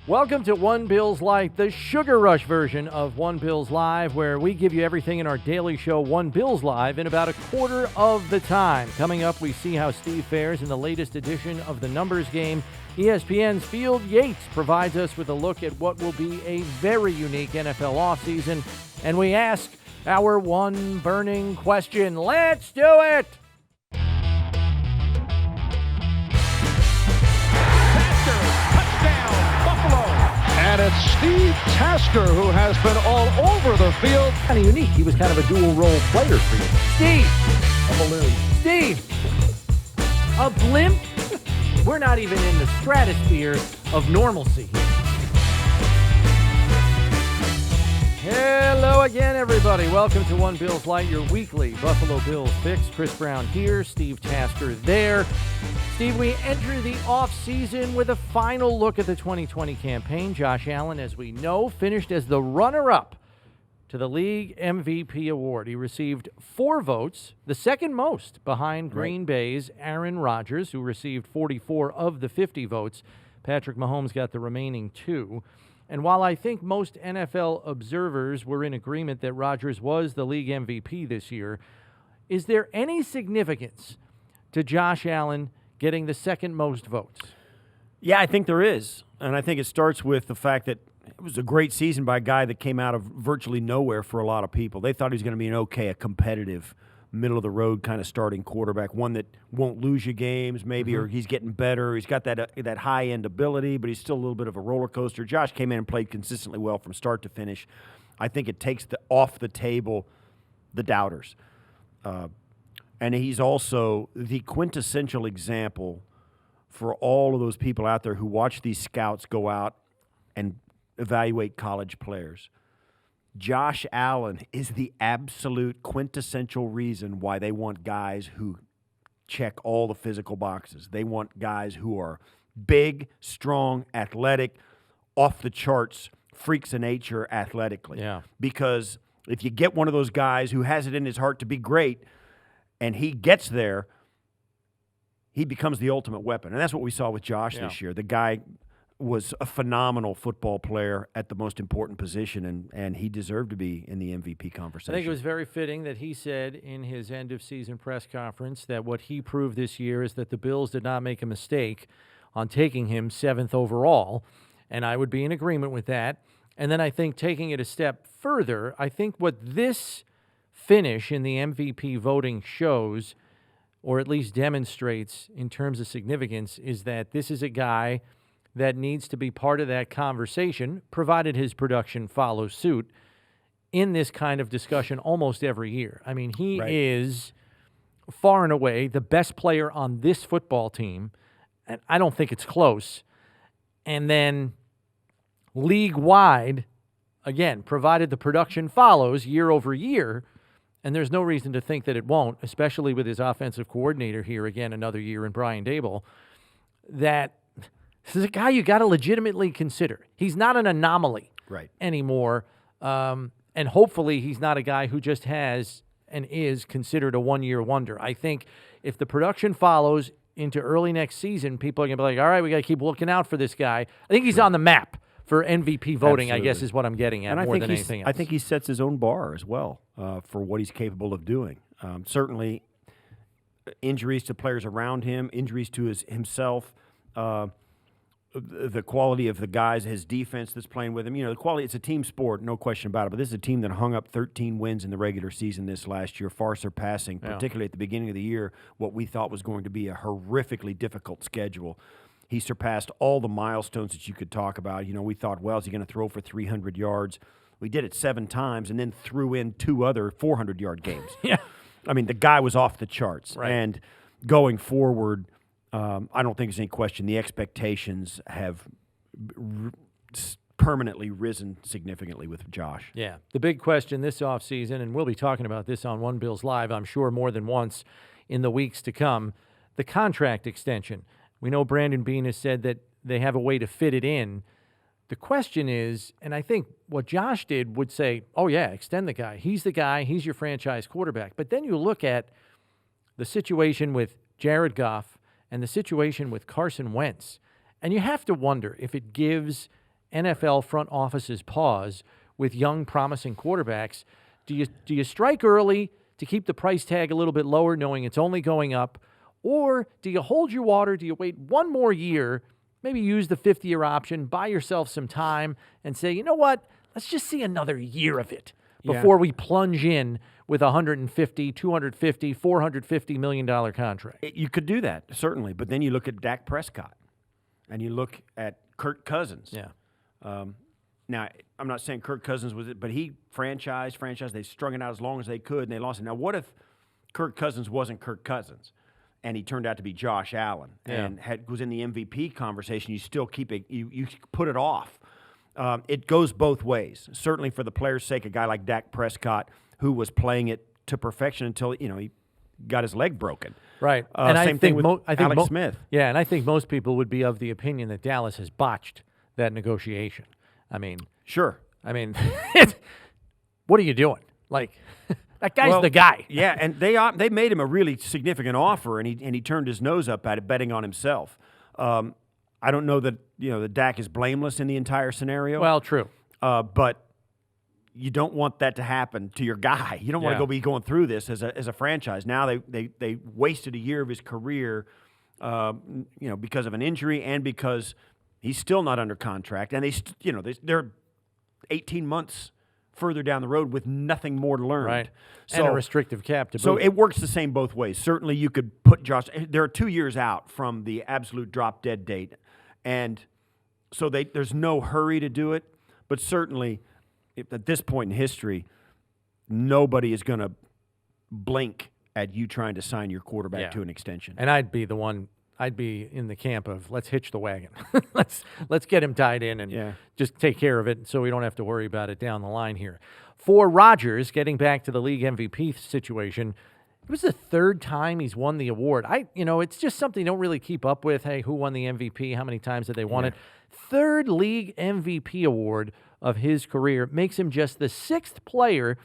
Welcome to One Bills Lite, the Sugar Rush version of One Bills Live, where we give you everything in our daily show, One Bills Live, in about a quarter of the time. Coming up, we see how Steve fares in the latest edition of the numbers game. ESPN's Field Yates provides us with a look at what will be a very unique NFL offseason, and we ask our one burning question. Let's do it! And it's Steve Tasker who has been all over the field. Kind of unique. He was kind of a dual-role player for you. Steve! A balloon. Steve! A blimp? We're not even in the stratosphere of normalcy here. Hello again, everybody. Welcome to One Bills Lite, your weekly Buffalo Bills fix. Chris Brown here, Steve Tasker there. Steve, we enter the offseason with a final look at the 2020 campaign. Josh Allen, as we know, finished as the runner-up to the league MVP award. He received 4 votes, the second most behind Green Bay's Aaron Rodgers, who received 44 of the 50 votes. Patrick Mahomes got the remaining 2. And while I think most NFL observers were in agreement that Rodgers was the league MVP this year, is there any significance to Josh Allen getting the second most votes? Yeah, I think there is. And I think it starts with the fact that it was a great season by a guy that came out of virtually nowhere for a lot of people. They thought he was going to be a competitive, middle-of-the-road kind of starting quarterback, one that won't lose you games maybe, or he's getting better. He's got that high-end ability, but he's still a little bit of a roller coaster. Josh came in and played consistently well from start to finish. I think it takes off the table the doubters. And he's also the quintessential example for all of those people out there who watch these scouts go out and evaluate college players. Josh Allen is the absolute quintessential reason why they want guys who check all the physical boxes. They want guys who are big, strong, athletic, off the charts, freaks of nature athletically. Yeah. Because if you get one of those guys who has it in his heart to be great and he gets there, he becomes the ultimate weapon. And that's what we saw with Josh this year. The guy was a phenomenal football player at the most important position, and he deserved to be in the MVP conversation. I think it was very fitting that he said in his end-of-season press conference that what he proved this year is that the Bills did not make a mistake on taking him 7th overall, and I would be in agreement with that. And then I think taking it a step further, I think what this finish in the MVP voting shows, or at least demonstrates in terms of significance, is that this is a guy that needs to be part of that conversation, provided his production follows suit, in this kind of discussion almost every year. I mean, he is far and away the best player on this football team, and I don't think it's close. And then league-wide, again, provided the production follows year over year, and there's no reason to think that it won't, especially with his offensive coordinator here again another year in Brian Daboll, that this is a guy you got to legitimately consider. He's not an anomaly anymore, and hopefully he's not a guy who just has and is considered a one-year wonder. I think if the production follows into early next season, people are going to be like, all right, we got to keep looking out for this guy. I think he's on the map for MVP voting, I guess is what I'm getting at, more than anything else. I think he sets his own bar as well for what he's capable of doing. Certainly injuries to players around him, injuries to himself, the quality of the guys, his defense that's playing with him. You know, the quality, it's a team sport, no question about it, but this is a team that hung up 13 wins in the regular season this last year, far surpassing, particularly at the beginning of the year, what we thought was going to be a horrifically difficult schedule. He surpassed all the milestones that you could talk about. You know, we thought, well, is he going to throw for 300 yards? We did it 7 times and then threw in 2 other 400-yard games. I mean, the guy was off the charts. And going forward, I don't think there's any question. The expectations have permanently risen significantly with Josh. Yeah. The big question this offseason, and we'll be talking about this on One Bills Live, I'm sure more than once in the weeks to come, the contract extension. We know Brandon Beane has said that they have a way to fit it in. The question is, and I think what Josh did would say, oh, yeah, extend the guy. He's the guy. He's your franchise quarterback. But then you look at the situation with Jared Goff and the situation with Carson Wentz, and you have to wonder if it gives NFL front offices pause with young, promising quarterbacks. Do you strike early to keep the price tag a little bit lower, knowing it's only going up? Or do you hold your water? Do you wait one more year, maybe use the 50-year option, buy yourself some time, and say, you know what, let's just see another year of it before we plunge in with a $150, $250, $450 million contract? You could do that, certainly. But then you look at Dak Prescott and you look at Kirk Cousins. Yeah. Now, I'm not saying Kirk Cousins was it, but he franchised. They strung it out as long as they could, and they lost it. Now, what if Kirk Cousins wasn't Kirk Cousins, and he turned out to be Josh Allen and was in the MVP conversation? You still keep it. You put it off. It goes both ways. Certainly, for the player's sake, a guy like Dak Prescott, who was playing it to perfection until he got his leg broken. Right. And same thing with Alex Smith. Yeah, and I think most people would be of the opinion that Dallas has botched that negotiation. I mean, sure. What are you doing? Like, that guy's the guy. Yeah, and they made him a really significant offer, and he turned his nose up at it, betting on himself. I don't know that that Dak is blameless in the entire scenario. Well, true. But you don't want that to happen to your guy. You don't want to be going through this as a franchise. Now they wasted a year of his career, because of an injury and because he's still not under contract, and they're 18 months further down the road with nothing more to learn. Right. So, and a restrictive cap to boot. So it works the same both ways. Certainly you could put Josh – they're 2 years out from the absolute drop-dead date, and so there's no hurry to do it. But certainly at this point in history, nobody is going to blink at you trying to sign your quarterback to an extension. And I'd be in the camp of let's hitch the wagon. let's get him tied in and just take care of it so we don't have to worry about it down the line here. For Rodgers, getting back to the league MVP situation, it was the third time he's won the award. It's just something you don't really keep up with. Hey, who won the MVP? How many times did they won it? Third league MVP award of his career makes him just the sixth player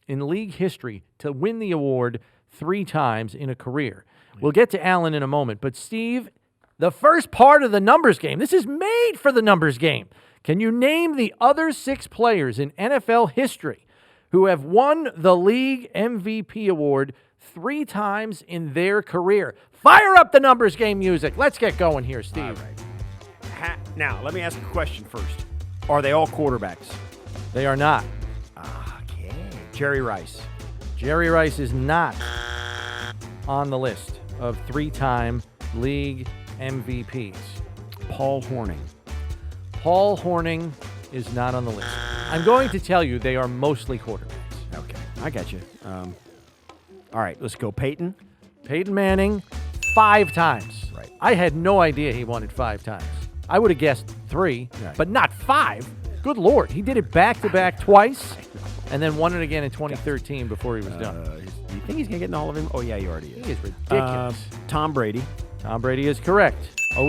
in league history to win the award 3 times in a career. We'll get to Allen in a moment, but Steve, the first part of the numbers game, this is made for the numbers game. Can you name the other 6 players in NFL history who have won the league MVP award 3 times in their career? Fire up the numbers game music. Let's get going here, Steve. All right. Now, let me ask a question first. Are they all quarterbacks? They are not. Okay. Jerry Rice. Jerry Rice is not on the list of 3-time league MVPs. Paul Hornung. Paul Hornung is not on the list. I'm going to tell you they are mostly quarterbacks. Okay, I got you. All right, let's go. Peyton. Peyton Manning, 5 times. Right. I had no idea he won it 5 times. I would have guessed 3, but not 5. Good Lord. He did it back-to-back twice and then won it again in 2013 before he was done. Do you think he's going to get in the Hall of Fame? Oh, yeah, he already is. He is ridiculous. Tom Brady. Tom Brady is correct.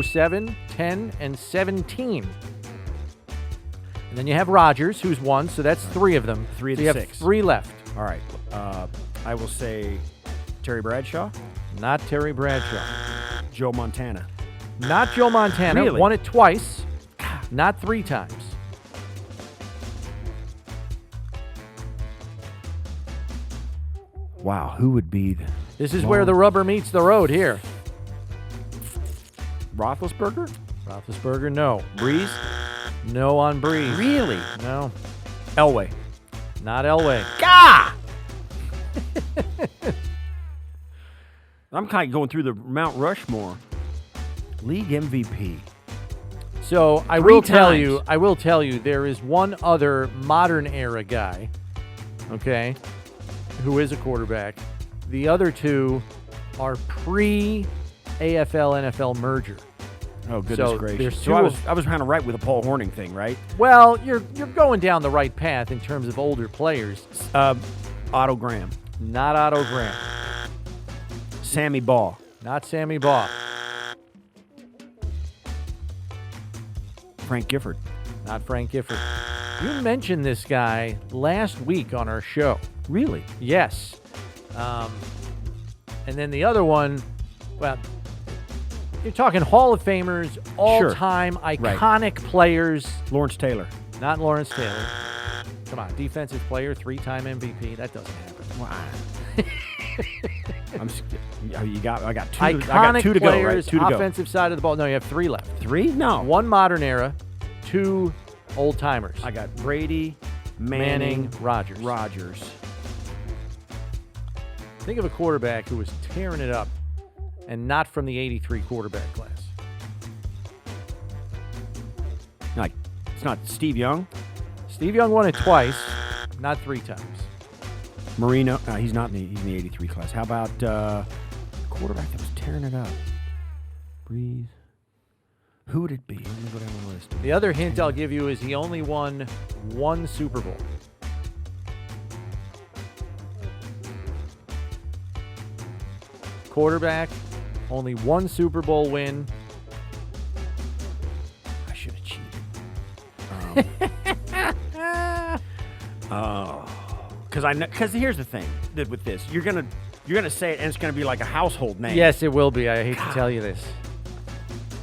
07, 10, and 17. And then you have Rodgers, who's won, so that's 3 of them. 3 of so the you 6. have 3 left. All right. I will say Terry Bradshaw. Not Terry Bradshaw. Joe Montana. Not Joe Montana. Really? Won it twice. Not 3 times. Wow, who would be This is where the rubber meets the road here. Roethlisberger? Roethlisberger, no. Breeze? No on Breeze. Really? No. Elway. Not Elway. Gah! I'm kind of going through the Mount Rushmore. League MVP. So I will tell you, there is one other modern era guy, okay, who is a quarterback. The other 2 are pre-AFL NFL merger. Oh, goodness So gracious. there's So I was kind of right with the Paul Hornung thing, right? Well, you're going down the right path in terms of older players. Otto Graham. Not Otto Graham. Sammy Baugh. Not Sammy Baugh. Frank Gifford. Not Frank Gifford. You mentioned this guy last week on our show. Really? Yes. And then the other one, well, You're talking Hall of Famers, all-time iconic players. Lawrence Taylor. Not Lawrence Taylor. Come on, defensive player, 3-time MVP. That doesn't happen. Wow. I got two. Iconic I got two to players, go, right? Two to go. offensive side of the ball. No, you have 3 left. 3? No. 1 modern era, 2 old-timers. I got Brady, Manning, Rodgers. Think of a quarterback who was tearing it up and not from the 83 quarterback class. Like, it's not Steve Young? Steve Young won it twice, not 3 times. Marino? No, he's not he's in the 83 class. How about quarterback that was tearing it up? Breeze. Who would it be? Let me go down the list. The other hint I'll give you is he only won 1 Super Bowl. Quarterback, only 1 Super Bowl win. I should have cheated. Because here's the thing with this, you're gonna say it and it's gonna be like a household name. Yes, it will be. I hate to tell you this.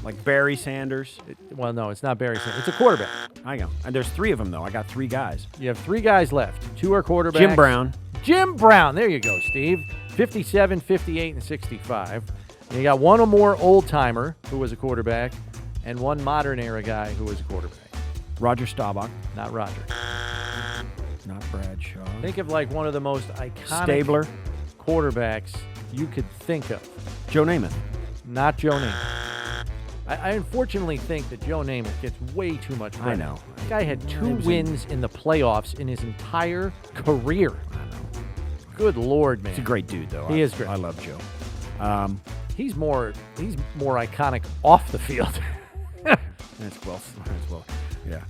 Like Barry Sanders. Well, no, it's not Barry Sanders. It's a quarterback. I know. And there's 3 of them though. I got 3 guys. You have 3 guys left. 2 are quarterbacks. Jim Brown. Jim Brown. There you go, Steve. 57, 58, and 65. And you got 1 or more old-timer who was a quarterback and 1 modern-era guy who was a quarterback. Roger Staubach. Not Roger. Not Bradshaw. Think of like one of the most iconic Stabler. quarterbacks you could think of. Joe Namath. Not Joe Namath. I unfortunately think that Joe Namath gets way too much credit. I know. The guy had 2 wins in the playoffs in his entire career. I know. Good Lord, man. He's a great dude, though. He is great. I love Joe. He's more iconic off the field. That's well. Yeah.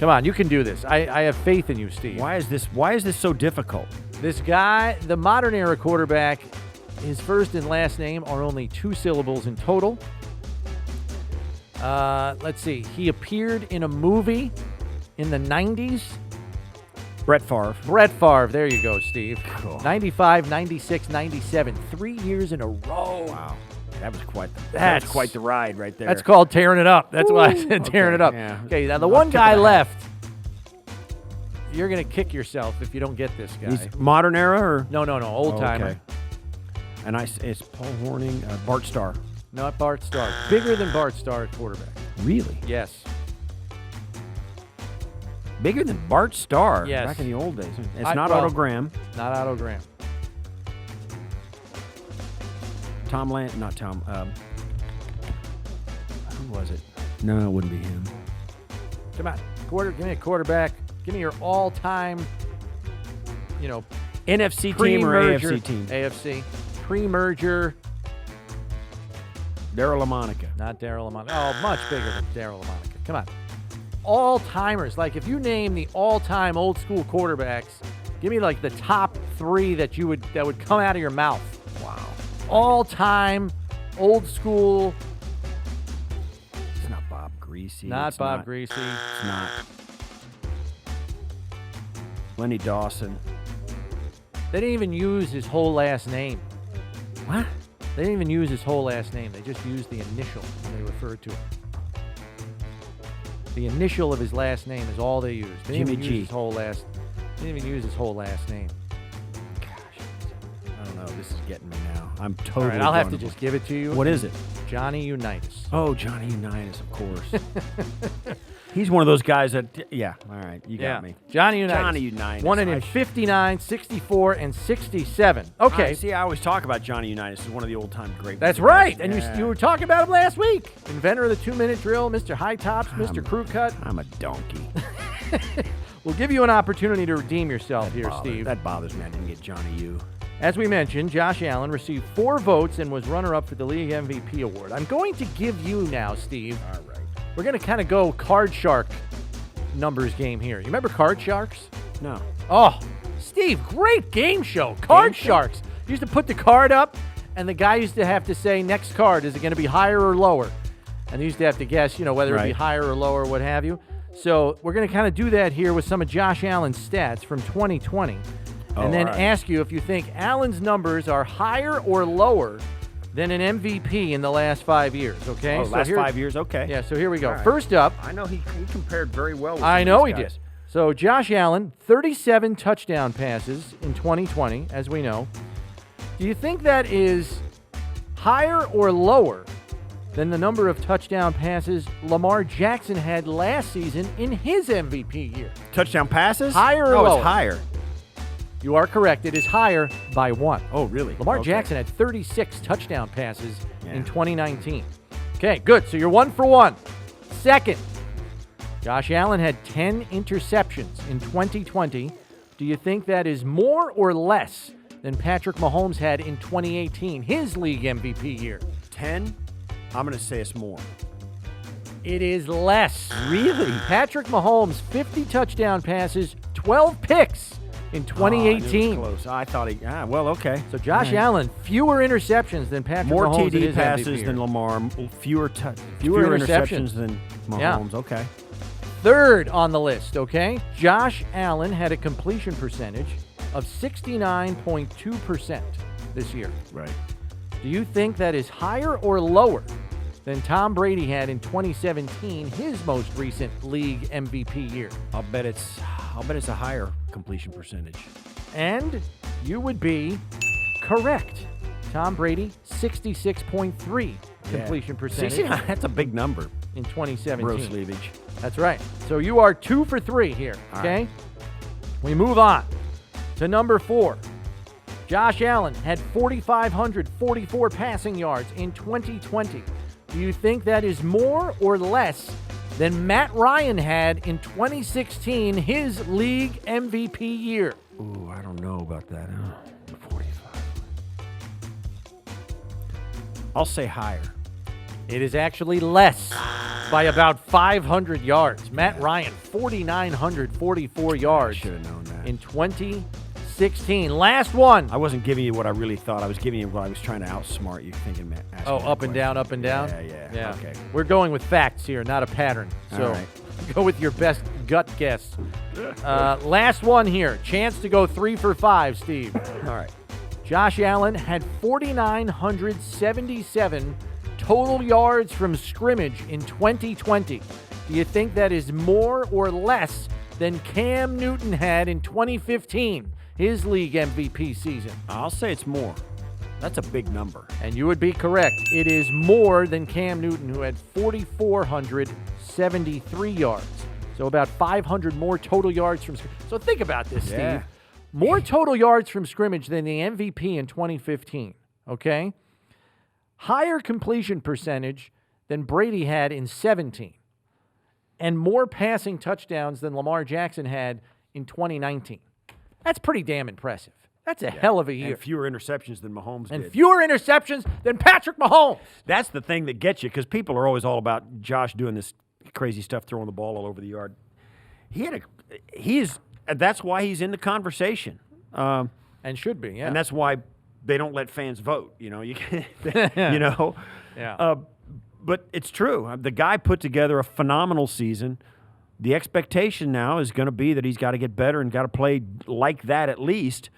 Come on, you can do this. I have faith in you, Steve. Why is this so difficult? This guy, the modern era quarterback, his first and last name are only 2 syllables in total. Let's see. He appeared in a movie in the 90s. Brett Favre. Brett Favre. There you go, Steve. Cool. 95, 96, 97. 3 years in a row. Wow. That was quite the ride right there. That's called tearing it up. That's why I said tearing it up. Yeah. Okay, now the one guy left, you're going to kick yourself if you don't get this guy. He's modern era or? No, old-timer. Okay. And it's Paul Horning, Bart Starr. Not Bart Starr. Bigger than Bart Starr at quarterback. Really? Yes. Bigger than Bart Starr? Yes. Back in the old days. It's not Otto Graham. Not Otto Graham. Not Tom. Who was it? No, it wouldn't be him. Come on. Give me a quarterback. Give me your all-time, NFC team or AFC team? AFC. Pre-merger. Darryl LaMonica. Not Darryl LaMonica. Oh, much bigger than Darryl LaMonica. Come on. All-timers. Like, if you name the all-time old-school quarterbacks, give me, like, the top 3 that would come out of your mouth. Wow. All-time, old-school. It's not Bob Greasy. Not Bob Greasy. It's not. Lenny Dawson. They didn't even use his whole last name. What? They didn't even use his whole last name. They just used the initial when they referred to him. The initial of his last name is all they used. They didn't Jimmy even G. use his whole last. They didn't even use his whole last name. Gosh, I don't know. This is getting me now. I'm All totally. right, I'll have to just give it to you. What is it? Johnny Unitas. Oh, Johnny Unitas, of course. He's one of those guys that, yeah, all right, you got me. Johnny Unitas. Johnny Unitas. Won it in 59, 64, and 67. Okay. See, I always talk about Johnny Unitas as one of the old-time great. That's right. And you were talking about him last week. Inventor of the 2-minute drill, Mr. High Tops, Mr. Crew Cut. I'm a donkey. We'll give you an opportunity to redeem yourself here, Steve. That bothers me. I didn't get Johnny U. As we mentioned, Josh Allen received 4 votes and was runner-up for the League MVP award. I'm going to give you now, Steve. All right. We're going to kind of go Card Shark numbers game here. You remember Card Sharks? No. Oh, Steve, great game show. Card Sharks. You used to put the card up, and the guy used to have to say, next card, is it going to be higher or lower? And they used to have to guess, whether it be higher or lower, what have you. So we're going to kind of do that here with some of Josh Allen's stats from 2020. And then ask you if you think Allen's numbers are higher or lower than an MVP in the last 5 years, okay? Oh, last 5 years? Okay. Yeah, so here we go. All right. First up. I know he compared very well with I know these he guys. did. So Josh Allen, 37 touchdown passes in 2020, as we know. Do you think that is higher or lower than the number of touchdown passes Lamar Jackson had last season in his MVP year? Touchdown passes? Higher or oh, lower? it's higher. You are correct. It is higher by 1. Oh, really? Lamar Okay. Jackson had 36 touchdown passes Yeah. in 2019. Okay, good. So you're 1 for 1. Second, Josh Allen had 10 interceptions in 2020. Do you think that is more or less than Patrick Mahomes had in 2018, his league MVP year? 10? I'm going to say it's more. It is less. Really? Patrick Mahomes, 50 touchdown passes, 12 picks in 2018. It was close. I thought he. Well, okay. So Josh Allen, fewer interceptions than Patrick More Mahomes in TD his passes MVP year. than Lamar. Fewer Fewer interceptions than Mahomes. Yeah. Okay. Third on the list, okay? Josh Allen had a completion percentage of 69.2% this year. Right. Do you think that is higher or lower than Tom Brady had in 2017, his most recent league MVP year? I'll bet it's a higher completion percentage. And you would be correct. Tom Brady, 66.3 completion percentage 69, that's a big number. in 2017. Gross leavage. That's right. So you are 2 for 3 here, All okay? right. We move on to number 4. Josh Allen had 4,544 passing yards in 2020. Do you think that is more or less than Matt Ryan had in 2016, his league MVP year? Ooh, I don't know about that. 45. I'll say higher. It is actually less by about 500 yards. Matt Ryan, 4,944 yards Should have known that. in 2016. Last one. I wasn't giving you what I really thought. I was giving you what I was trying to outsmart you, thinking. Oh, up and down, up and down? Yeah. Okay. We're going with facts here, not a pattern. So All right. go with your best gut guess. Last one here. Chance to go 3 for 5, Steve. All right. Josh Allen had 4,977 total yards from scrimmage in 2020. Do you think that is more or less than Cam Newton had in 2015, his league MVP season? I'll say it's more. That's a big number. And you would be correct. It is more than Cam Newton, who had 4,473 yards. So about 500 more total yards from scrimmage. So think about this, Yeah. Steve. More total yards from scrimmage than the MVP in 2015, okay? Higher completion percentage than Brady had in 17. And more passing touchdowns than Lamar Jackson had in 2019. That's pretty damn impressive. That's a hell of a year. And fewer interceptions than Mahomes And did. fewer interceptions than Patrick Mahomes. That's the thing that gets you, because people are always all about Josh doing this crazy stuff, throwing the ball all over the yard. That's why he's in the conversation. And should be, yeah. And that's why they don't let fans vote. You know, you know. Yeah. But it's true. The guy put together a phenomenal season. The expectation now is going to be that he's got to get better and got to play like that at least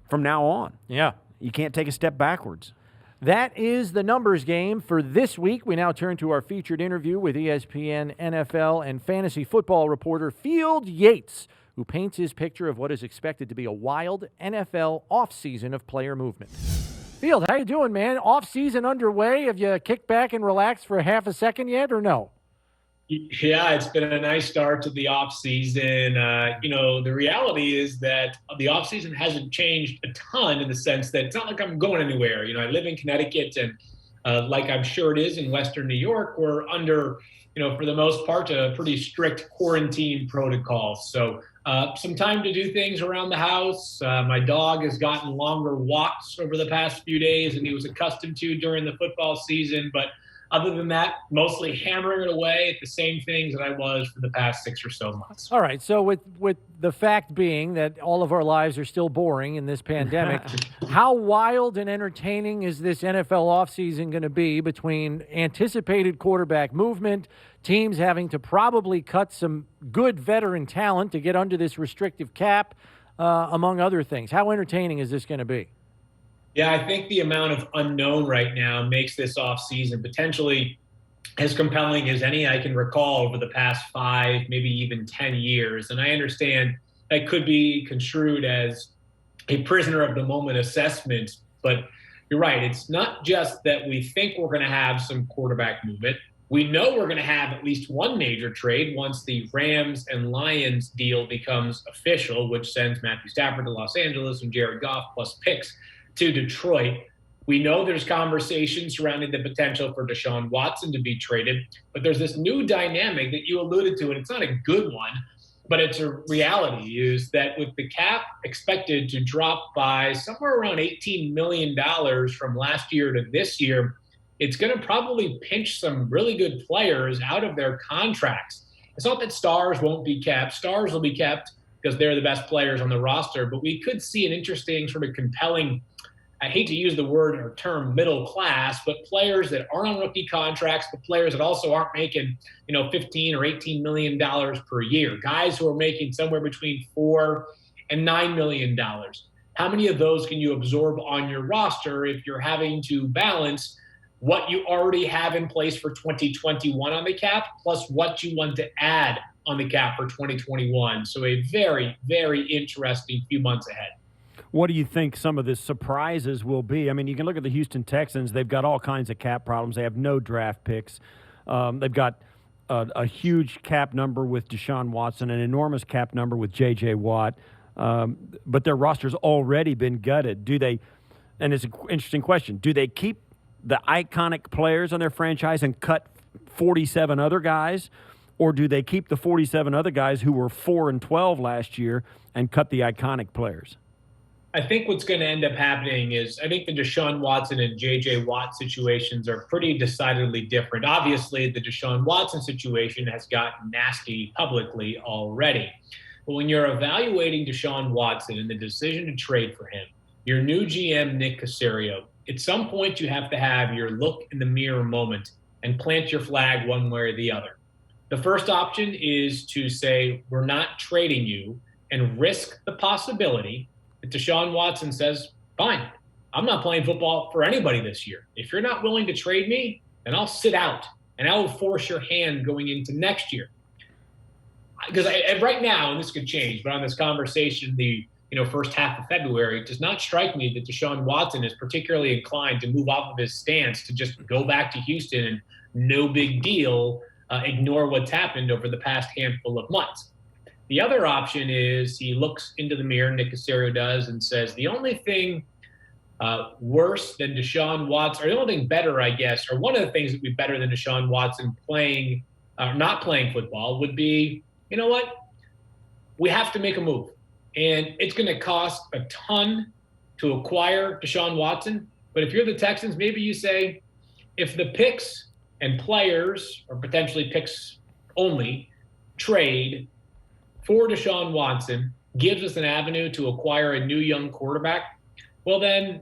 from now on. Yeah. You can't take a step backwards. That is the numbers game for this week. We now turn to our featured interview with ESPN, NFL, and fantasy football reporter Field Yates, who paints his picture of what is expected to be a wild NFL offseason of player movement. Field, how you doing, man? Offseason underway. Have you kicked back and relaxed for half a second yet, or no? Yeah, it's been a nice start to the offseason. The reality is that the offseason hasn't changed a ton in the sense that it's not like I'm going anywhere. I live in Connecticut, and like I'm sure it is in Western New York, we're under, for the most part, a pretty strict quarantine protocol. So some time to do things around the house. My dog has gotten longer walks over the past few days than he was accustomed to during the football season. But other than that, mostly hammering it away at the same things that I was for the past 6 or so months. All right. So with the fact being that all of our lives are still boring in this pandemic, how wild and entertaining is this NFL offseason going to be between anticipated quarterback movement, teams having to probably cut some good veteran talent to get under this restrictive cap, among other things? How entertaining is this going to be? Yeah, I think the amount of unknown right now makes this offseason potentially as compelling as any I can recall over the past 5, maybe even 10 years. And I understand that could be construed as a prisoner of the moment assessment, but you're right. It's not just that we think we're going to have some quarterback movement. We know we're going to have at least one major trade once the Rams and Lions deal becomes official, which sends Matthew Stafford to Los Angeles and Jared Goff plus picks to Detroit. We know there's conversation surrounding the potential for Deshaun Watson to be traded, but there's this new dynamic that you alluded to, and it's not a good one, but it's a reality, is that with the cap expected to drop by somewhere around $18 million from last year to this year, it's going to probably pinch some really good players out of their contracts. It's not that stars won't be kept. Stars will be kept because they're the best players on the roster, but we could see an interesting sort of compelling, I hate to use the word or term middle class, but players that aren't on rookie contracts, but players that also aren't making, 15 or $18 million per year. Guys who are making somewhere between $4 and $9 million. How many of those can you absorb on your roster if you're having to balance what you already have in place for 2021 on the cap, plus what you want to add on the cap for 2021? So a very, very interesting few months ahead. What do you think some of the surprises will be? I mean, you can look at the Houston Texans. They've got all kinds of cap problems. They have no draft picks. They've got a huge cap number with Deshaun Watson, an enormous cap number with J.J. Watt. But their roster's already been gutted. Do they – and it's an interesting question. Do they keep the iconic players on their franchise and cut 47 other guys? Or do they keep the 47 other guys who were 4-12 last year and cut the iconic players? I think what's going to end up happening is I think the Deshaun Watson and J.J. Watt situations are pretty decidedly different. Obviously, the Deshaun Watson situation has gotten nasty publicly already. But when you're evaluating Deshaun Watson and the decision to trade for him, your new GM, Nick Caserio, at some point you have to have your look in the mirror moment and plant your flag one way or the other. The first option is to say, we're not trading you, and risk the possibility that Deshaun Watson says, fine, I'm not playing football for anybody this year. If you're not willing to trade me, then I'll sit out, and I will force your hand going into next year. Because right now, and this could change, but on this conversation, the first half of February, it does not strike me that Deshaun Watson is particularly inclined to move off of his stance to just go back to Houston and no big deal, ignore what's happened over the past handful of months. The other option is he looks into the mirror, Nick Caserio does, and says the only thing worse than Deshaun Watson, or the only thing better, I guess, or one of the things that would be better than Deshaun Watson not playing football would be, you know what? We have to make a move. And it's going to cost a ton to acquire Deshaun Watson. But if you're the Texans, maybe you say, if the picks and players, or potentially picks only, trade for Deshaun Watson gives us an avenue to acquire a new young quarterback, well, then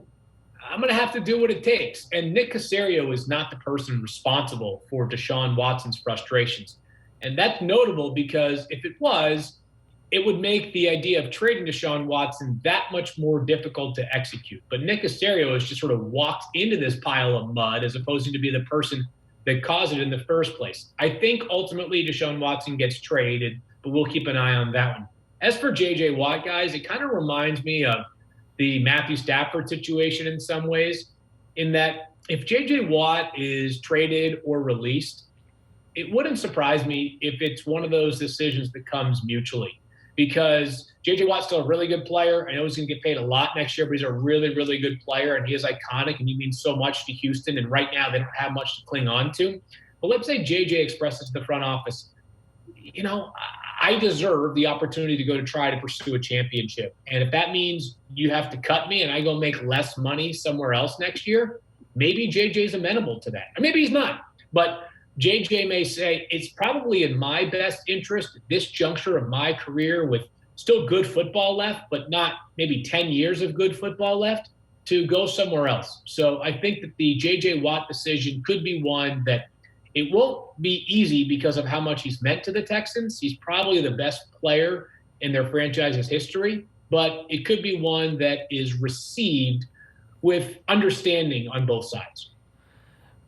I'm going to have to do what it takes. And Nick Caserio is not the person responsible for Deshaun Watson's frustrations. And that's notable because if it was, it would make the idea of trading Deshaun Watson that much more difficult to execute. But Nick Caserio has just sort of walked into this pile of mud as opposed to be the person that caused it in the first place. I think ultimately Deshaun Watson gets traded, but we'll keep an eye on that one. As for J.J. Watt, guys, it kind of reminds me of the Matthew Stafford situation in some ways, in that if J.J. Watt is traded or released, it wouldn't surprise me if it's one of those decisions that comes mutually, because J.J. Watt's still a really good player. I know he's going to get paid a lot next year, but he's a really, really good player, and he is iconic, and he means so much to Houston, and right now they don't have much to cling on to. But let's say J.J. expresses to the front office, I deserve the opportunity to go to try to pursue a championship. And if that means you have to cut me and I go make less money somewhere else next year, maybe JJ's amenable to that. Or maybe he's not. But JJ may say, it's probably in my best interest at this juncture of my career, with still good football left, but not maybe 10 years of good football left, to go somewhere else. So I think that the JJ Watt decision could be one that it won't be easy because of how much he's meant to the Texans. He's probably the best player in their franchise's history, but it could be one that is received with understanding on both sides.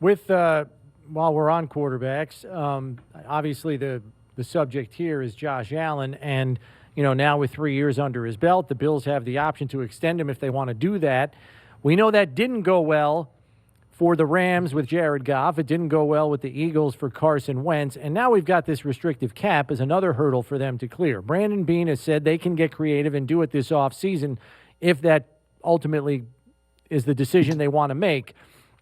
With while we're on quarterbacks, obviously the subject here is Josh Allen, and now with 3 years under his belt, the Bills have the option to extend him if they want to do that. We know that didn't go well for the Rams with Jared Goff. It didn't go well with the Eagles for Carson Wentz, and now we've got this restrictive cap as another hurdle for them to clear. Brandon Beane has said they can get creative and do it this offseason if that ultimately is the decision they want to make.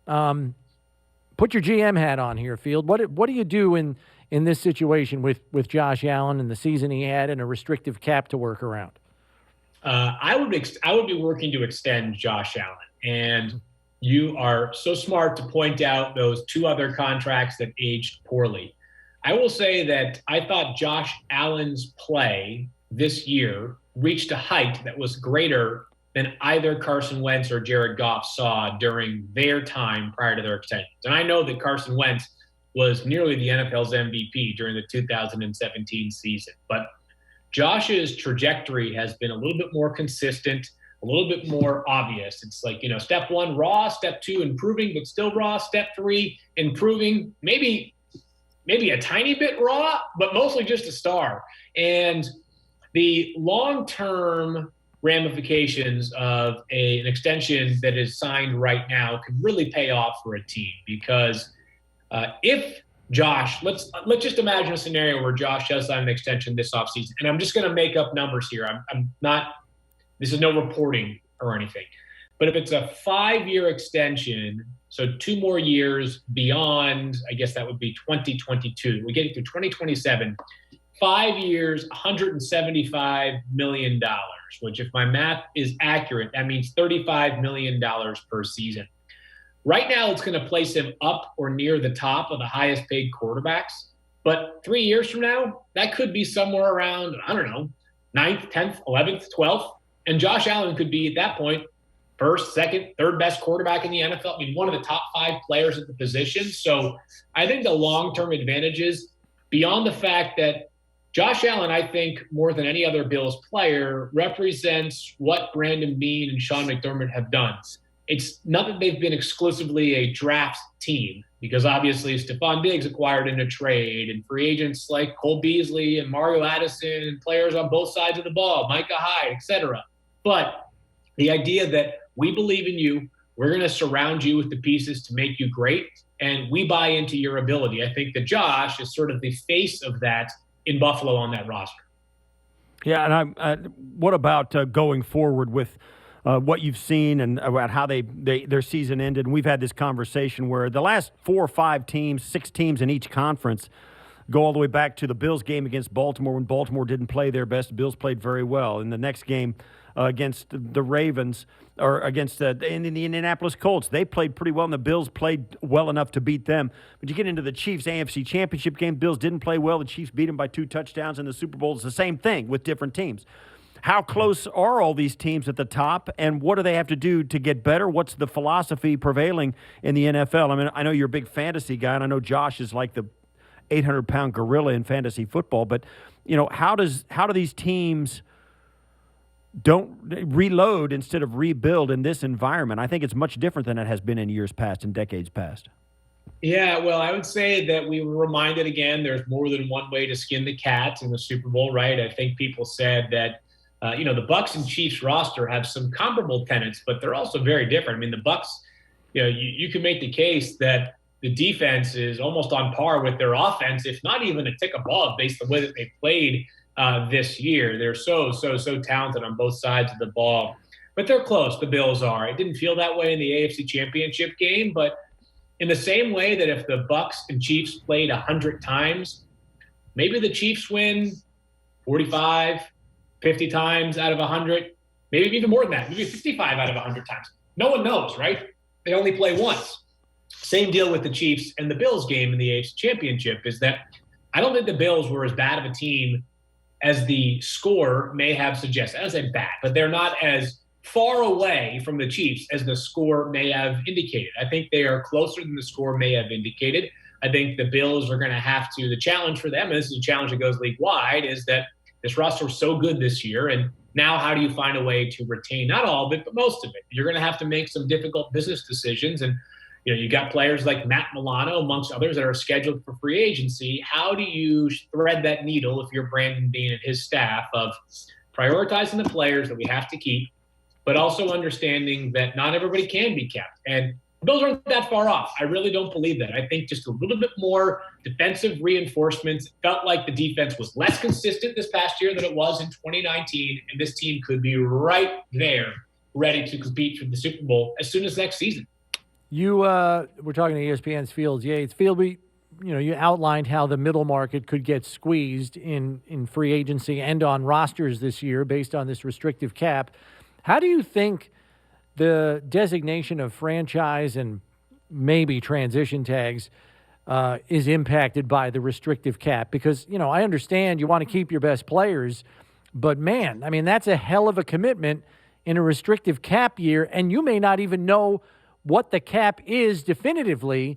Put your GM hat on here, Field. What do you do in this situation with Josh Allen and the season he had and a restrictive cap to work around? I would be working to extend Josh Allen, and you are so smart to point out those 2 other contracts that aged poorly. I will say that I thought Josh Allen's play this year reached a height that was greater than either Carson Wentz or Jared Goff saw during their time prior to their extensions. And I know that Carson Wentz was nearly the NFL's MVP during the 2017 season. But Josh's trajectory has been a little bit more consistent, a little bit more obvious. It's like, step 1, raw, step 2, improving, but still raw, step 3, improving, maybe a tiny bit raw, but mostly just a star. And the long-term ramifications of an extension that is signed right now could really pay off for a team, because if Josh, let's just imagine a scenario where Josh does sign an extension this offseason, and I'm just going to make up numbers here. I'm not, this is no reporting or anything, but if it's a 5-year extension, so 2 more years beyond, I guess that would be 2022. We get it through 2027. 5 years, $175 million, which if my math is accurate, that means $35 million per season. Right now, it's going to place him up or near the top of the highest paid quarterbacks. But 3 years from now, that could be somewhere around, 9th, 10th, 11th, 12th. And Josh Allen could be, at that point, first, second, third best quarterback in the NFL. I mean, one of the top 5 players at the position. So I think the long-term advantages, beyond the fact that Josh Allen, I think, more than any other Bills player, represents what Brandon Beane and Sean McDermott have done. It's not that they've been exclusively a draft team, because obviously Stephon Diggs acquired in a trade, and free agents like Cole Beasley and Mario Addison and players on both sides of the ball, Micah Hyde, etc. But the idea that we believe in you, we're going to surround you with the pieces to make you great, and we buy into your ability. I think that Josh is sort of the face of that in Buffalo on that roster. Yeah, and what about going forward with what you've seen and about how their season ended? And we've had this conversation where the last 4 or 5 teams, 6 teams in each conference, go all the way back to the Bills game against Baltimore when Baltimore didn't play their best. The Bills played very well. In the next game against the Ravens or against the Indianapolis Colts, they played pretty well, and the Bills played well enough to beat them. But you get into the Chiefs AFC Championship game, Bills didn't play well. The Chiefs beat them by 2 touchdowns in the Super Bowl. It's the same thing with different teams. How close are all these teams at the top, and what do they have to do to get better? What's the philosophy prevailing in the NFL? I mean, I know you're a big fantasy guy, and I know Josh is like the 800-pound gorilla in fantasy football, but how do these teams don't reload instead of rebuild in this environment? I think it's much different than it has been in years past and decades past. Yeah, well, I would say that we were reminded again, there's more than one way to skin the cat in the Super Bowl, right? I think people said that, the Bucs and Chiefs roster have some comparable tenets, but they're also very different. I mean, the Bucs, you can make the case that the defense is almost on par with their offense, if not even a tick above, based on the way that they played this year. They're so talented on both sides of the ball. But they're close, the Bills are. It didn't feel that way in the AFC Championship game, but in the same way that if the Bucs and Chiefs played 100 times, maybe the Chiefs win 45, 50 times out of 100, maybe even more than that, maybe 55 out of 100 times. No one knows, right? They only play once. Same deal with the Chiefs and the Bills game in the AFC Championship is that I don't think the Bills were as bad of a team as the score may have suggested. I don't say bad, but they're not as far away from the Chiefs as the score may have indicated. I think they are closer than the score may have indicated. I think the Bills are going to the challenge for them, and this is a challenge that goes league-wide, is that this roster was so good this year, and Now, how do you find a way to retain not all of it, but most of it? You're going to have to make some difficult business decisions. And, you got players like Matt Milano, amongst others, that are scheduled for free agency. How do you thread that needle if you're Brandon Beane and his staff of prioritizing the players that we have to keep, but also understanding that not everybody can be kept? And those aren't that far off. I really don't believe that. I think just a little bit more defensive reinforcements. It felt like the defense was less consistent this past year than it was in 2019, and this team could be right there ready to compete for the Super Bowl as soon as next season. We're talking to ESPN's Field Yates. Field, you outlined how the middle market could get squeezed in free agency and on rosters this year based on this restrictive cap. How do you think the designation of franchise and maybe transition tags is impacted by the restrictive cap? Because, I understand you want to keep your best players, but man, I mean, that's a hell of a commitment in a restrictive cap year, and you may not even know what the cap is definitively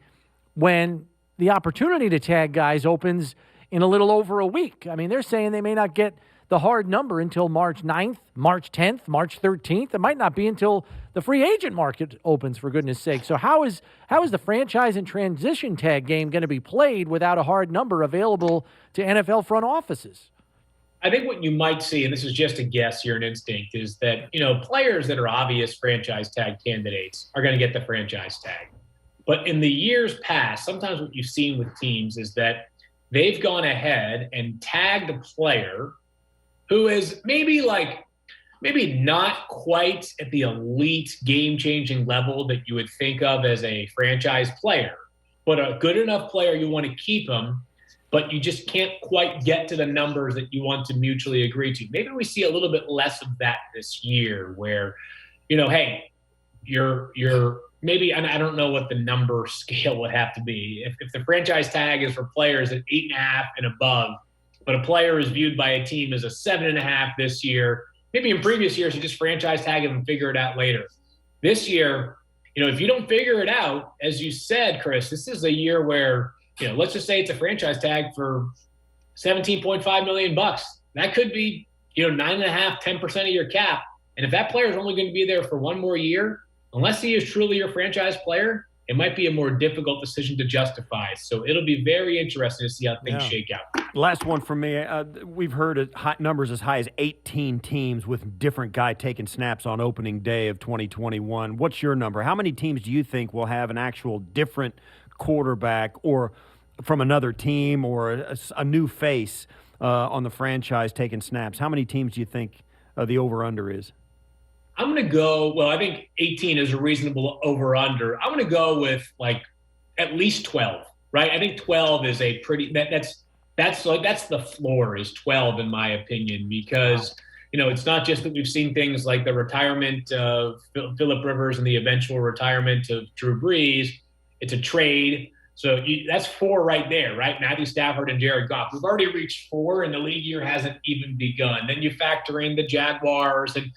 when the opportunity to tag guys opens in a little over a week. I mean, they're saying they may not get the hard number until March 9th, March 10th, March 13th. It might not be until the free agent market opens, for goodness sake. So how is the franchise and transition tag game going to be played without a hard number available to NFL front offices? I think what you might see, and this is just a guess here, an instinct, is that, players that are obvious franchise tag candidates are going to get the franchise tag. But in the years past, sometimes what you've seen with teams is that they've gone ahead and tagged a player who is maybe not quite at the elite game-changing level that you would think of as a franchise player, but a good enough player you want to keep him, but you just can't quite get to the numbers that you want to mutually agree to. Maybe we see a little bit less of that this year where, hey, you're maybe, and I don't know what the number scale would have to be. If the franchise tag is for players at 8.5 and above, but a player is viewed by a team as a 7.5 this year, maybe in previous years you just franchise tag him and figure it out later. This year, if you don't figure it out, as you said, Chris, this is a year where, let's just say it's a franchise tag for $17.5 million. That could be, 9.5, 10% of your cap. And if that player is only going to be there for one more year, unless he is truly your franchise player, it might be a more difficult decision to justify. So it'll be very interesting to see how things shake out. Last one for me. We've heard numbers as high as 18 teams with different guy taking snaps on opening day of 2021. What's your number? How many teams do you think will have an actual different quarterback or from another team or a new face on the franchise taking snaps? How many teams do you think the over-under is? I'm going to go, I think 18 is a reasonable over-under. I'm going to go with at least 12, right? I think 12 is a pretty, that's the floor is 12 in my opinion, because, it's not just that we've seen things like the retirement of Phillip Rivers and the eventual retirement of Drew Brees. It's a trade. So that's 4 right there, right? Matthew Stafford and Jared Goff. We've already reached 4 and the league year hasn't even begun. Then you factor in the Jaguars and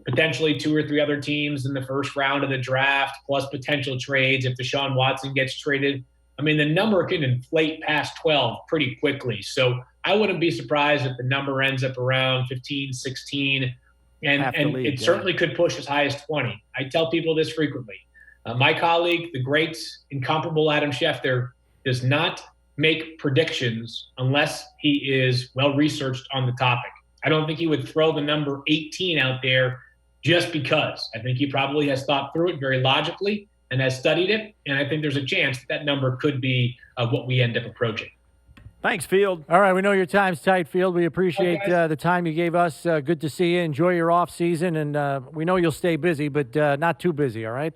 potentially 2 or 3 other teams in the first round of the draft, plus potential trades if Deshaun Watson gets traded. I mean, the number can inflate past 12 pretty quickly. So I wouldn't be surprised if the number ends up around 15, 16, and it certainly could push as high as 20. I tell people this frequently. My colleague, the great, incomparable Adam Schefter, does not make predictions unless he is well-researched on the topic. I don't think he would throw the number 18 out there just because. I think he probably has thought through it very logically and has studied it, and I think there's a chance that number could be what we end up approaching. Thanks, Field. All right, we know your time's tight, Field. We appreciate the time you gave us. Good to see you. Enjoy your off season, and we know you'll stay busy, but not too busy, all right?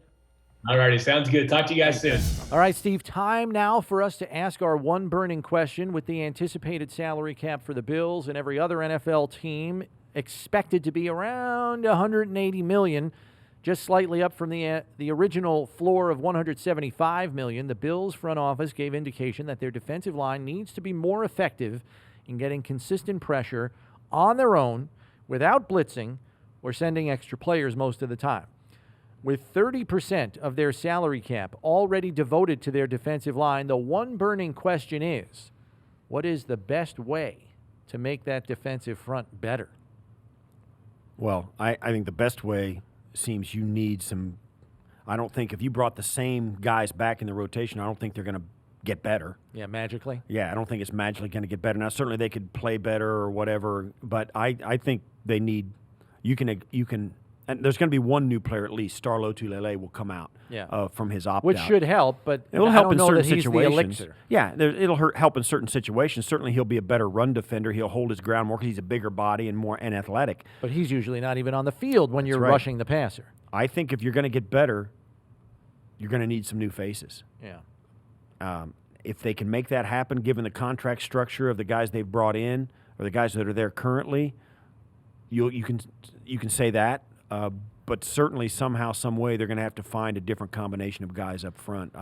All righty, sounds good. Talk to you guys soon. All right, Steve, time now for us to ask our one burning question. With the anticipated salary cap for the Bills and every other NFL team expected to be around $180 million, just slightly up from the original floor of $175 million, the Bills front office gave indication that their defensive line needs to be more effective in getting consistent pressure on their own without blitzing or sending extra players most of the time. With 30% of their salary cap already devoted to their defensive line, the one burning question is, what is the best way to make that defensive front better? Well, I think the best way seems you need some. I don't think if you brought the same guys back in the rotation, I don't think they're going to get better. Yeah, magically. Yeah, I don't think it's magically going to get better. Now, certainly they could play better or whatever, but I think they need. You can. And there's going to be one new player at least. Starlo Tulele will come out from his opt-out. Which should help, but it'll I help don't in know certain that he's situations. the elixir. Yeah, it'll help in certain situations. Certainly, he'll be a better run defender. He'll hold his ground more because he's a bigger body and more athletic. But he's usually not even on the field when you're right. rushing the passer. I think if you're going to get better, you're going to need some new faces. Yeah. If they can make that happen, given the contract structure of the guys they've brought in or the guys that are there currently, you can say that. But certainly, somehow, some way, they're going to have to find a different combination of guys up front.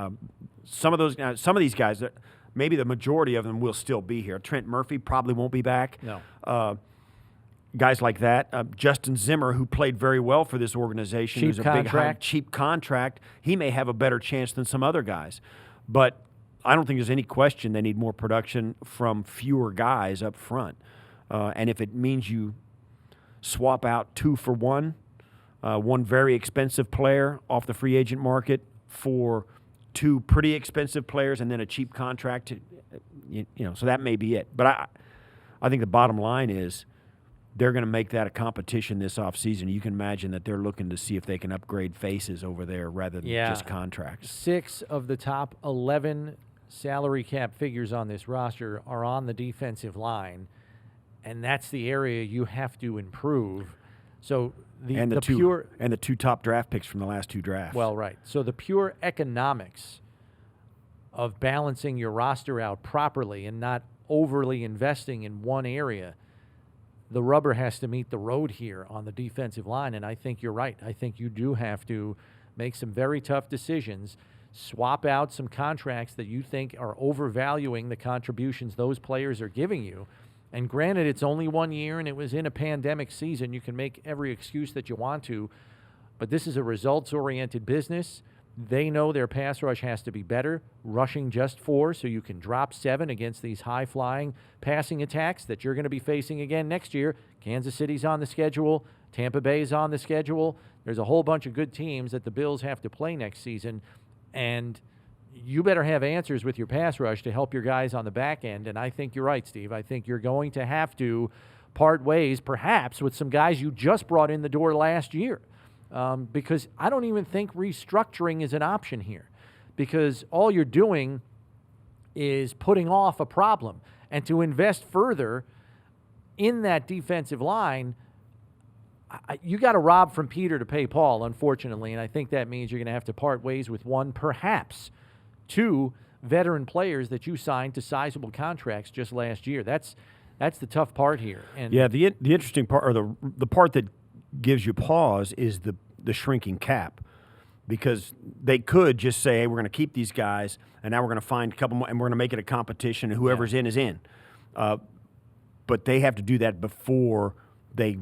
Some of these guys, maybe the majority of them will still be here. Trent Murphy probably won't be back. No. Guys like that. Justin Zimmer, who played very well for this organization, who's a big, cheap contract, he may have a better chance than some other guys. But I don't think there's any question they need more production from fewer guys up front. And if it means you swap out 2 for 1, one very expensive player off the free agent market for 2 pretty expensive players and then a cheap contract, so that may be it. But I think the bottom line is they're going to make that a competition this offseason. You can imagine that they're looking to see if they can upgrade faces over there rather than just contracts. 6 of the top 11 salary cap figures on this roster are on the defensive line, and that's the area you have to improve. So the 2 top draft picks from the last 2 drafts. Well, right. So the pure economics of balancing your roster out properly and not overly investing in one area, the rubber has to meet the road here on the defensive line, and I think you're right. I think you do have to make some very tough decisions, swap out some contracts that you think are overvaluing the contributions those players are giving you. And granted, it's only 1 year, and it was in a pandemic season. You can make every excuse that you want to, but this is a results-oriented business. They know their pass rush has to be better, rushing just 4 so you can drop 7 against these high-flying passing attacks that you're going to be facing again next year. Kansas City's on the schedule. Tampa Bay's on the schedule. There's a whole bunch of good teams that the Bills have to play next season, and you better have answers with your pass rush to help your guys on the back end. And I think you're right, Steve. I think you're going to have to part ways, perhaps, with some guys you just brought in the door last year. Because I don't even think restructuring is an option here. Because all you're doing is putting off a problem. And to invest further in that defensive line, you got to rob from Peter to pay Paul, unfortunately. And I think that means you're going to have to part ways with one, perhaps 2 veteran players that you signed to sizable contracts just last year. That's the tough part here. And yeah, the interesting part, or the part that gives you pause, is the shrinking cap, because they could just say, hey, we're going to keep these guys, and now we're going to find a couple more, and we're going to make it a competition, and whoever's in is in. But they have to do that before they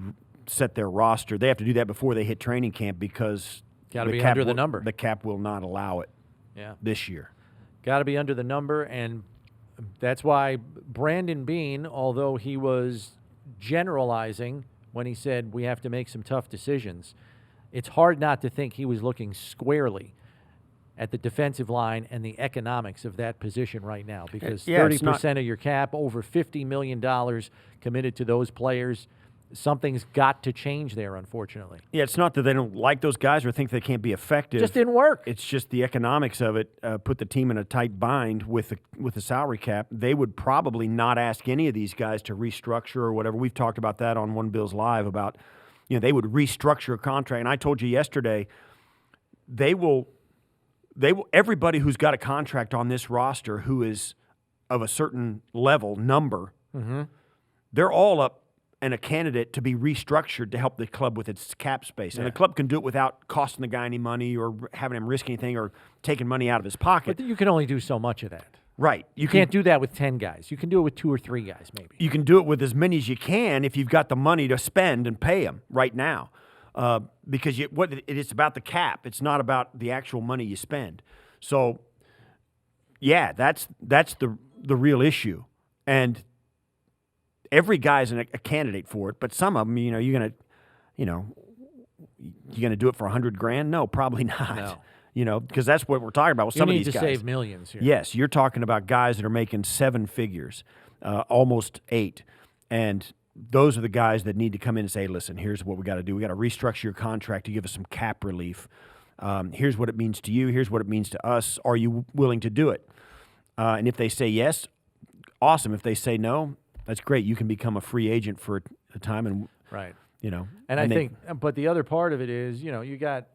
set their roster. They have to do that before they hit training camp, because got to be under the number. The cap will not allow it. This year. Got to be under the number, and that's why Brandon Beane, although he was generalizing when he said we have to make some tough decisions, it's hard not to think he was looking squarely at the defensive line and the economics of that position right now, because 30% of your cap, over $50 million committed to those players. Something's got to change there, unfortunately. Yeah, it's not that they don't like those guys or think they can't be effective. Just didn't work. It's just the economics of it put the team in a tight bind with the salary cap. They would probably not ask any of these guys to restructure or whatever. We've talked about that on One Bills Live about, they would restructure a contract. And I told you yesterday, they will. Everybody who's got a contract on this roster who is of a certain number, they're all up and a candidate to be restructured to help the club with its cap space. And the club can do it without costing the guy any money or having him risk anything or taking money out of his pocket. But you can only do so much of that. Right. You can't do that with 10 guys. You can do it with 2 or 3 guys maybe. You can do it with as many as you can if you've got the money to spend and pay them right now. Because it's about the cap. It's not about the actual money you spend. So, yeah, that's the real issue. And every guy's a candidate for it, but some of them, you're you going to do it for $100,000? No, probably not. No. Because that's what we're talking about with some of these guys. You need to save millions here. Yes, you're talking about guys that are making 7 figures, almost 8, and those are the guys that need to come in and say, listen, here's what we got to do. We got to restructure your contract to give us some cap relief. Here's what it means to you. Here's what it means to us. Are you willing to do it? And if they say yes, awesome. If they say no, that's great. You can become a free agent for a time, and right. And I think, but the other part of it is, you got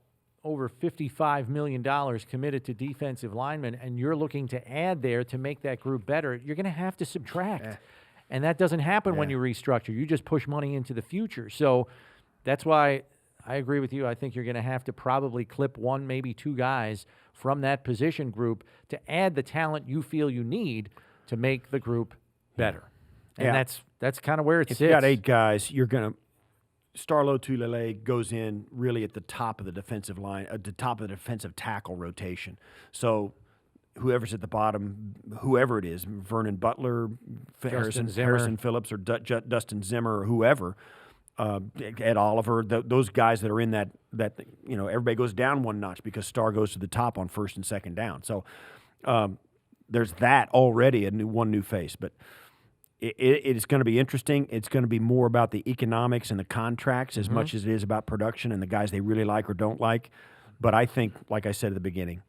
over $55 million committed to defensive linemen, and you're looking to add there to make that group better. You're going to have to subtract. And that doesn't happen when you restructure. You just push money into the future. So that's why I agree with you. I think you're going to have to probably clip 1, maybe 2 guys from that position group to add the talent you feel you need to make the group better. And that's kind of where it sits. If you got 8 guys, you're going to Starlo Tulele goes in really at the top of the defensive line, at the top of the defensive tackle rotation. So whoever's at the bottom, whoever it is, Vernon Butler, Harrison Phillips, or Dustin Zimmer, or whoever, Ed Oliver, those guys that are in that everybody goes down one notch because Star goes to the top on first and second down. So there's that already, one new face. But it is going to be interesting. It's going to be more about the economics and the contracts as much as it is about production and the guys they really like or don't like. But I think, like I said at the beginning,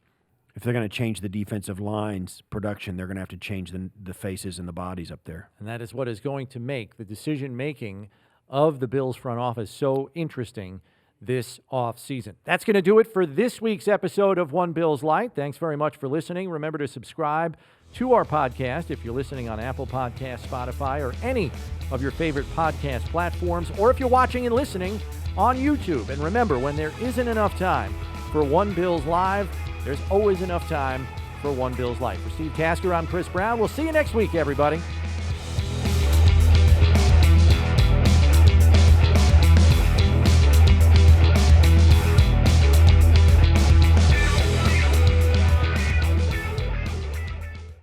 if they're going to change the defensive line's production, they're going to have to change the faces and the bodies up there. And that is what is going to make the decision-making of the Bills front office so interesting this offseason. That's going to do it for this week's episode of One Bills Lite. Thanks very much for listening. Remember to subscribe to our podcast if you're listening on Apple Podcasts, Spotify, or any of your favorite podcast platforms, or if you're watching and listening on YouTube. And remember, when there isn't enough time for One Bills Live, there's always enough time for One Bills Life. For Steve Tasker, I'm Chris Brown. We'll see you next week, everybody.